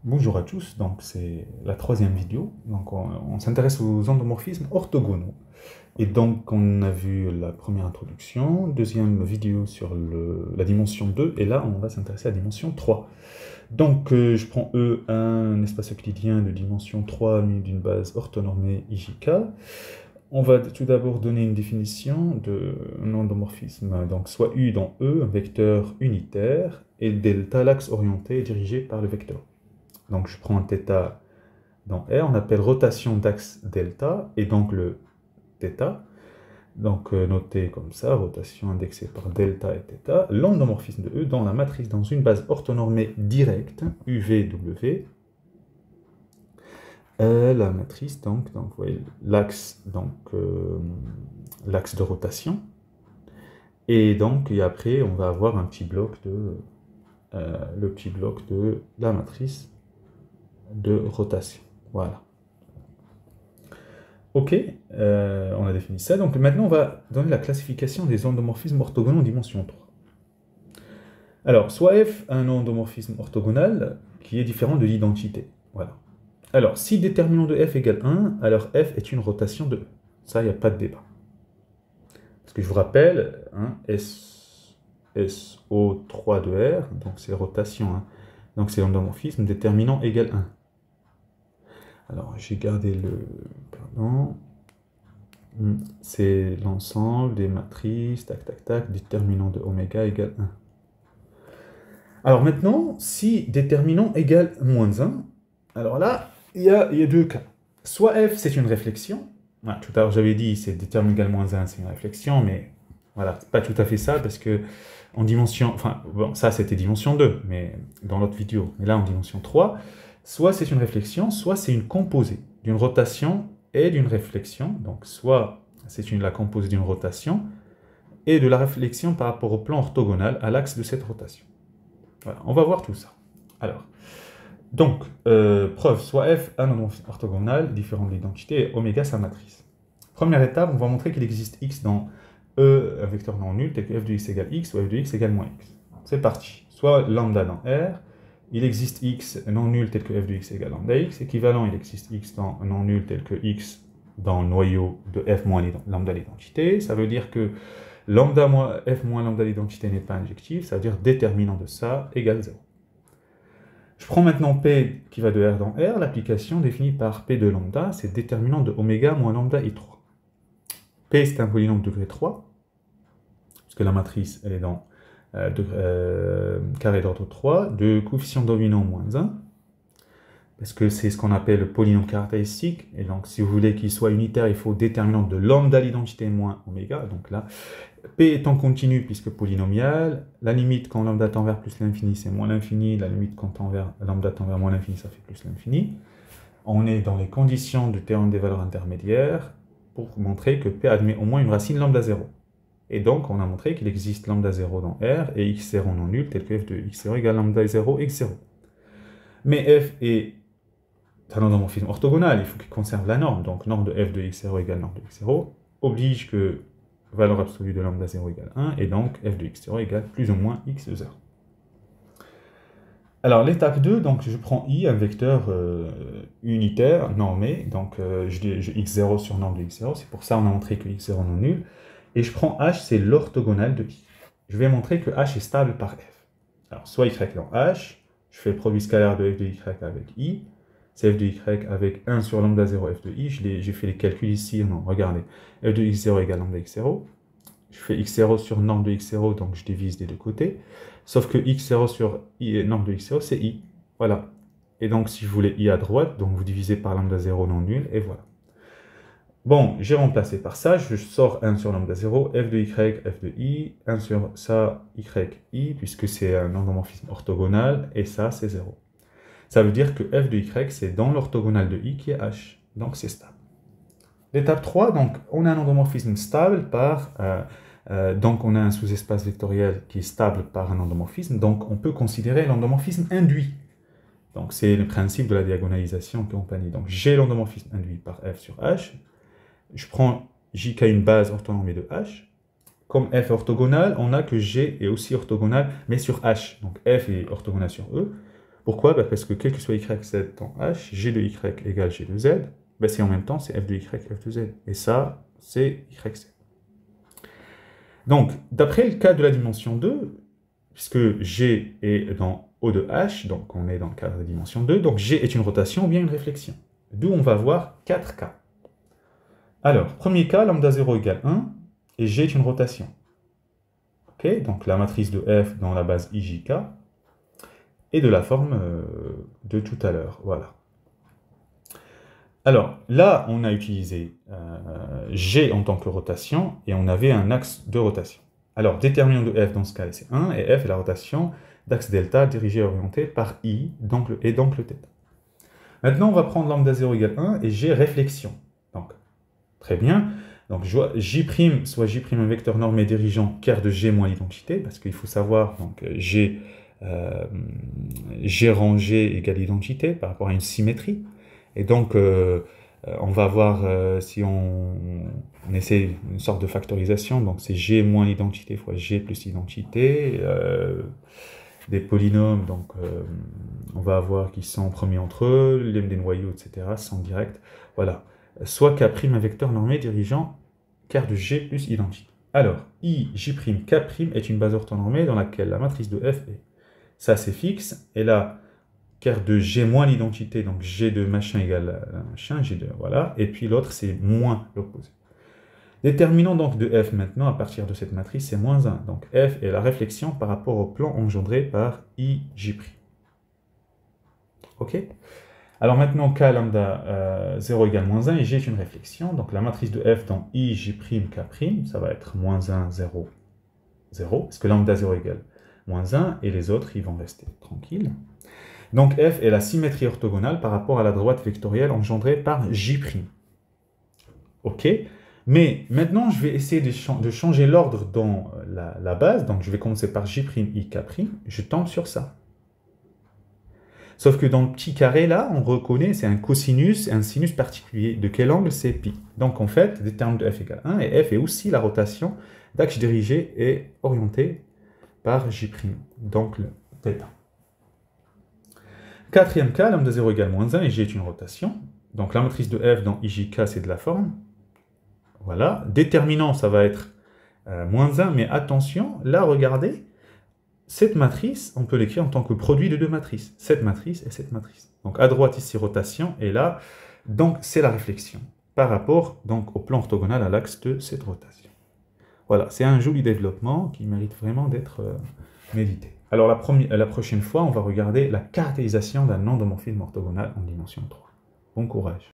Bonjour à tous, donc c'est la troisième vidéo. Donc on s'intéresse aux endomorphismes orthogonaux. Et donc on a vu la première introduction, deuxième vidéo sur la dimension 2, et là on va s'intéresser à la dimension 3. Donc je prends E, un espace euclidien de dimension 3 muni d'une base orthonormée IJK. On va tout d'abord donner une définition d'un endomorphisme, donc soit U dans E, un vecteur unitaire, et delta, l'axe orienté, est dirigé par le vecteur. Donc je prends un θ dans R, on appelle rotation d'axe delta, et donc le θ, donc noté comme ça, rotation indexée par delta et θ, l'endomorphisme de E dans la matrice dans une base orthonormée directe, UVW, la matrice, donc vous voyez l'axe l'axe de rotation, et donc et après on va avoir un petit bloc le petit bloc de la matrice de rotation. Voilà. Ok, on a défini ça. Donc maintenant, on va donner la classification des endomorphismes orthogonaux en dimension 3. Alors, soit F a un endomorphisme orthogonal qui est différent de l'identité. Voilà. Alors, si déterminant de F égale 1, alors F est une rotation de E. Ça, il n'y a pas de débat. Parce que je vous rappelle, hein, SO3 de R, donc c'est rotation. Hein. Donc c'est l'endomorphisme déterminant égale 1. Alors, j'ai gardé le... Pardon. C'est l'ensemble des matrices, tac, tac, tac, déterminant de oméga égale 1. Alors maintenant, si déterminant égale moins 1, alors là, il y a deux cas. Soit F, c'est une réflexion. Voilà, tout à l'heure, j'avais dit, c'est déterminant égale moins 1, c'est une réflexion, mais voilà, c'est pas tout à fait ça, parce que en dimension... Enfin, bon, ça, c'était dimension 2, mais dans l'autre vidéo. Mais là, en dimension 3, soit c'est une réflexion, soit c'est une composée d'une rotation et d'une réflexion. Donc, soit c'est la composée d'une rotation et de la réflexion par rapport au plan orthogonal à l'axe de cette rotation. Voilà, on va voir tout ça. Alors, donc, preuve, soit F un endomorphisme orthogonal différent de l'identité et oméga sa matrice. Première étape, on va montrer qu'il existe X dans E, un vecteur non nul, tel que f de x égale X ou f de x égale moins X. C'est parti. Soit lambda dans R, il existe X non nul tel que f de x égale lambda X, équivalent, il existe X dans non nul tel que X dans le noyau de f moins lambda l'identité. Ça veut dire que lambda moins f moins lambda l'identité n'est pas injectif, ça veut dire déterminant de ça égale 0. Je prends maintenant P qui va de R dans R, l'application définie par P de lambda, c'est déterminant de oméga moins lambda I3. P c'est un polynôme de degré 3, parce que la matrice elle est dans carré d'ordre 3, de coefficient dominant moins 1, parce que c'est ce qu'on appelle le polynôme caractéristique, et donc si vous voulez qu'il soit unitaire, il faut déterminant de lambda l'identité moins oméga, donc là, P étant continu puisque polynomial, la limite quand lambda tend vers plus l'infini, c'est moins l'infini, la limite quand lambda tend vers moins l'infini, ça fait plus l'infini. On est dans les conditions du théorème des valeurs intermédiaires pour montrer que P admet au moins une racine lambda 0. Et donc, on a montré qu'il existe lambda 0 dans R et x0 non nul, tel que f de x0 égale lambda 0 x0. Mais f est un endomorphisme orthogonal, il faut qu'il conserve la norme. Donc, norme de f de x0 égale norme de x0 oblige que valeur absolue de lambda 0 égale 1, et donc f de x0 égale plus ou moins x0. Alors, l'étape 2, donc je prends i, un vecteur unitaire normé, donc je x0 sur norme de x0, c'est pour ça qu'on a montré que x0 non nul. Et je prends h, c'est l'orthogonal de i. Je vais montrer que h est stable par f. Alors, soit y dans h, je fais le produit scalaire de f de y avec i, c'est f de y avec 1 sur lambda 0 f de i, j'ai fait les calculs ici, non, regardez, f de x0 égale lambda x0, je fais x0 sur norme de x0, donc je divise des deux côtés, sauf que x0 sur i, norme de x0, c'est i, voilà. Et donc, si vous voulez i à droite, donc vous divisez par lambda 0 non nul, et voilà. Bon, j'ai remplacé par ça, je sors 1 sur lambda 0, f de y, f de i, 1 sur ça, y, i, puisque c'est un endomorphisme orthogonal, et ça, c'est 0. Ça veut dire que f de y, c'est dans l'orthogonal de i qui est h, donc c'est stable. L'étape 3, donc, on a un endomorphisme stable par... donc on a un sous-espace vectoriel qui est stable par un endomorphisme, donc on peut considérer l'endomorphisme induit. Donc c'est le principe de la diagonalisation et compagnie. Donc j'ai l'endomorphisme induit par f sur h, je prends j qui a une base orthonormée de h. Comme f est orthogonal, on a que g est aussi orthogonal, mais sur h. Donc f est orthogonal sur e. Pourquoi? Bah, parce que quel que soit yz dans H, g de y égale g de z, bah, c'est en même temps, c'est f de y, f de z. Et ça, c'est yz. Donc, d'après le cas de la dimension 2, puisque g est dans O de H, donc on est dans le cadre de la dimension 2, donc g est une rotation ou bien une réflexion. D'où on va voir 4 cas. Alors, premier cas, lambda 0 égale 1, et g est une rotation. Ok, donc la matrice de f dans la base ijk est de la forme de tout à l'heure. Voilà. Alors, là, on a utilisé g en tant que rotation, et on avait un axe de rotation. Alors, déterminant de f dans ce cas, c'est 1, et f est la rotation d'axe delta dirigé et orienté par i et d'angle θ. Maintenant, on va prendre lambda 0 égale 1 et g réflexion. Donc, très bien. Donc, j', soit j' un vecteur normé dirigeant ker de g moins l'identité, parce qu'il faut savoir, donc, g rangé égale identité par rapport à une symétrie. Et donc, on va voir si on essaie une sorte de factorisation, donc c'est g moins l'identité fois g plus l'identité, des polynômes, donc on va avoir qui sont premiers entre eux, l'em des noyaux, etc., sont directs. Voilà. Soit k' un vecteur normé dirigeant ker de g plus identité. Alors, i, j', k' est une base orthonormée dans laquelle la matrice de f est. Ça, c'est fixe, et là, ker de g moins l'identité, donc g de machin égale machin, g de voilà, et puis l'autre c'est moins l'opposé. Déterminant donc de f maintenant, à partir de cette matrice, c'est moins 1. Donc f est la réflexion par rapport au plan engendré par ij'. Ok? Alors maintenant, k lambda 0 égale moins 1, et g est une réflexion, donc la matrice de f dans ij', k', ça va être moins 1, 0, 0, parce que lambda 0 égale moins 1, et les autres, ils vont rester tranquilles. Donc f est la symétrie orthogonale par rapport à la droite vectorielle engendrée par j'. Ok? Mais maintenant, je vais essayer de changer l'ordre dans la base. Donc je vais commencer par j', i, k'. Je tombe sur ça. Sauf que dans le petit carré là, on reconnaît, c'est un cosinus et un sinus particulier. De quel angle? C'est pi. Donc en fait, déterminant de f égale 1, et f est aussi la rotation d'axe dirigé et orienté par j', donc le θ. Quatrième cas, lambda 0 égale moins 1, et g est une rotation. Donc la matrice de f dans ijk, c'est de la forme. Voilà. Déterminant, ça va être moins 1, mais attention, là, regardez, cette matrice, on peut l'écrire en tant que produit de deux matrices. Cette matrice et cette matrice. Donc à droite, ici, rotation, et là, donc c'est la réflexion par rapport donc, au plan orthogonal à l'axe de cette rotation. Voilà, c'est un joli développement qui mérite vraiment d'être médité. Alors la prochaine fois, on va regarder la caractérisation d'un endomorphisme orthogonal en dimension 3. Bon courage.